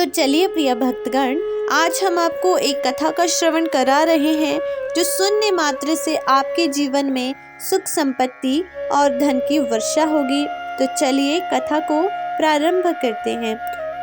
तो चलिए प्रिय भक्तगण, आज हम आपको एक कथा का श्रवण करा रहे हैं जो सुनने मात्र से आपके जीवन में सुख संपत्ति और धन की वर्षा होगी। तो चलिए कथा को प्रारंभ करते हैं।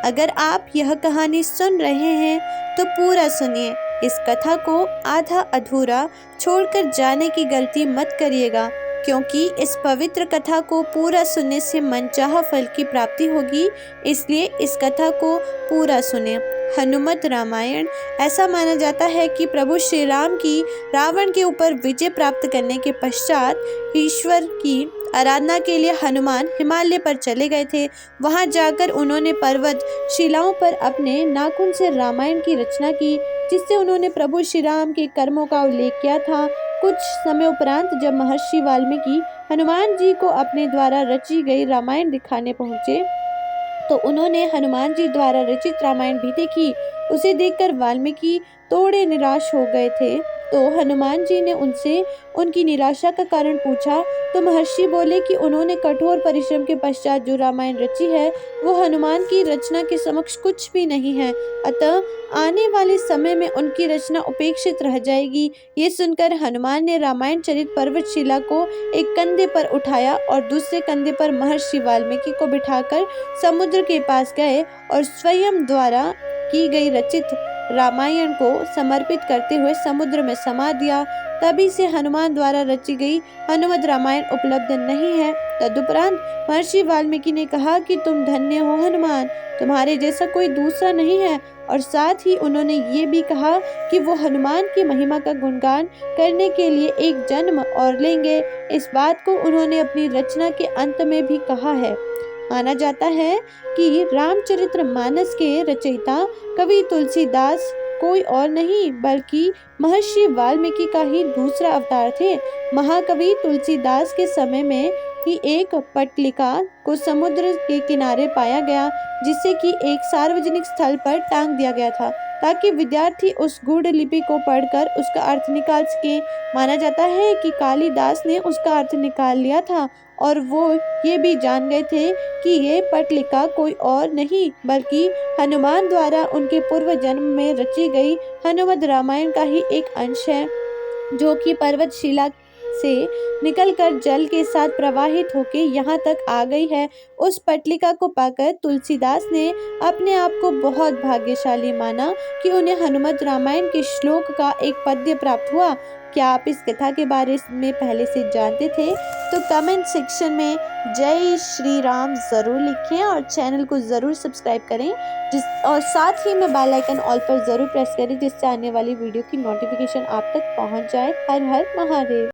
अगर आप यह कहानी सुन रहे हैं तो पूरा सुनिए। इस कथा को आधा अधूरा छोड़कर जाने की गलती मत करिएगा, क्योंकि इस पवित्र कथा को पूरा सुनने से मनचाहा फल की प्राप्ति होगी। इसलिए इस कथा को पूरा सुने। हनुमत रामायण। ऐसा माना जाता है कि प्रभु श्री राम की रावण के ऊपर विजय प्राप्त करने के पश्चात ईश्वर की आराधना के लिए हनुमान हिमालय पर चले गए थे। वहां जाकर उन्होंने पर्वत शिलाओं पर अपने नाखून से रामायण की रचना की, जिससे उन्होंने प्रभु श्री राम के कर्मों का उल्लेख किया था। कुछ समय उपरांत जब महर्षि वाल्मीकि हनुमान जी को अपने द्वारा रची गई रामायण दिखाने पहुंचे तो उन्होंने हनुमान जी द्वारा रचित रामायण भी देखी। उसे देखकर वाल्मीकि थोड़े निराश हो गए थे। तो हनुमान जी ने उनसे उनकी निराशा का कारण पूछा तो महर्षि बोले कि उन्होंने कठोर परिश्रम के पश्चात जो रामायण रची है वो हनुमान की रचना के समक्ष कुछ भी नहीं है, अतः आने वाले समय में उनकी रचना उपेक्षित रह जाएगी। ये सुनकर हनुमान ने रामायण चरित पर्वतशिला को एक कंधे पर उठाया और दूसरे कंधे पर महर्षि वाल्मीकि को बिठाकर समुद्र के पास गए और स्वयं द्वारा की गई रचित रामायण को समर्पित करते हुए समुद्र में समा दिया। तभी से हनुमान द्वारा रची गई हनुमत रामायण उपलब्ध नहीं है। तदुपरांत महर्षि वाल्मीकि ने कहा कि तुम धन्य हो हनुमान, तुम्हारे जैसा कोई दूसरा नहीं है। और साथ ही उन्होंने ये भी कहा कि वो हनुमान की महिमा का गुणगान करने के लिए एक जन्म और लेंगे। इस बात को उन्होंने अपनी रचना के अंत में भी कहा है। माना जाता है कि रामचरितमानस के रचयिता कवि तुलसीदास कोई और नहीं बल्कि महर्षि वाल्मीकि का ही दूसरा अवतार थे। महाकवि तुलसीदास के समय में ही एक पट्टिका को समुद्र के किनारे पाया गया, जिसे कि एक सार्वजनिक स्थल पर टांग दिया गया था ताकि विद्यार्थी उस गूढ़ लिपि को पढ़कर उसका अर्थ निकाल सके। माना जाता है कि कालिदास ने उसका अर्थ निकाल लिया था और वो ये भी जान गए थे कि ये पट्टिका कोई और नहीं बल्कि हनुमान द्वारा उनके पूर्व जन्म में रची गई हनुमत रामायण का ही एक अंश है, जो कि पर्वतशिला से निकलकर जल के साथ प्रवाहित होकर यहाँ तक आ गई है। उस पट्टिका को पाकर तुलसीदास ने अपने आप को बहुत भाग्यशाली माना कि उन्हें हनुमत रामायण के श्लोक का एक पद्य प्राप्त हुआ। क्या आप इस कथा के बारे में पहले से जानते थे? तो कमेंट सेक्शन में जय श्री राम जरूर लिखें और चैनल को जरूर सब्सक्राइब करें और साथ ही में बेल आइकन ऑल पर जरूर प्रेस करें, जिससे आने वाली वीडियो की नोटिफिकेशन आप तक पहुंच जाए। हर हर महादेव।